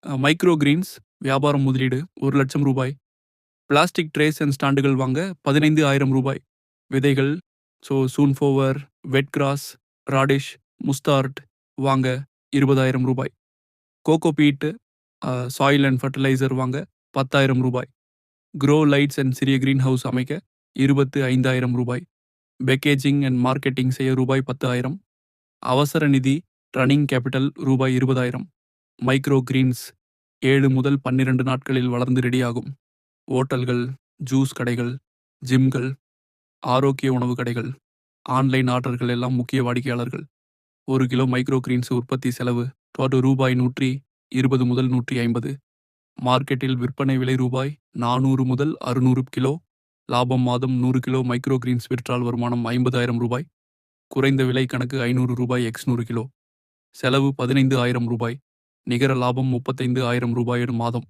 Micro Green's வியாபாரம் முதலீடு ரூ. 1,00,000. பிளாஸ்டிக் ட்ரேஸ் அண்ட் ஸ்டாண்டுகள் வாங்க ரூ. 15,000. விதைகள் சூன்ஃபோவர், வெட் கிராஸ், ராடிஷ், முஸ்டார்ட் வாங்க ரூ. 20,000. Cocoa beat, soil and fertiliser வாங்க ரூ. 10,000. க்ரோ லைட்ஸ் அண்ட் சிறிய கிரீன் ஹவுஸ் அமைக்க ரூ. 25,000. பேக்கேஜிங் அண்ட் மார்க்கெட்டிங் செய்ய ரூபாய் 10,000. அவசர நிதி ரன்னிங் கேபிட்டல் ரூபாய் 20,000. மைக்ரோ கிரீன்ஸ் 7 முதல் 12 நாட்களில் வளர்ந்து ரெடியாகும். ஓட்டல்கள், ஜூஸ் கடைகள், ஜிம்கள், ஆரோக்கிய உணவு கடைகள், ஆன்லைன் ஆர்டர்கள் எல்லாம் முக்கிய வாடிக்கையாளர்கள். 1 கிலோ மைக்ரோ கிரீன்ஸ் உற்பத்தி செலவு ரூபாய் 120 முதல் 150. மார்க்கெட்டில் விற்பனை விலை ரூபாய் 400 முதல் 600 கிலோ. லாபம் மாதம் 100 கிலோ மைக்ரோ கிரீன்ஸ் விற்றால் வருமானம் ரூபாய் 50,000. குறைந்த விலை கணக்கு ரூபாய் x 100 கிலோ. செலவு ரூபாய் 15,000. நிகர லாபம் ரூபாய் 35,000 மாதம்.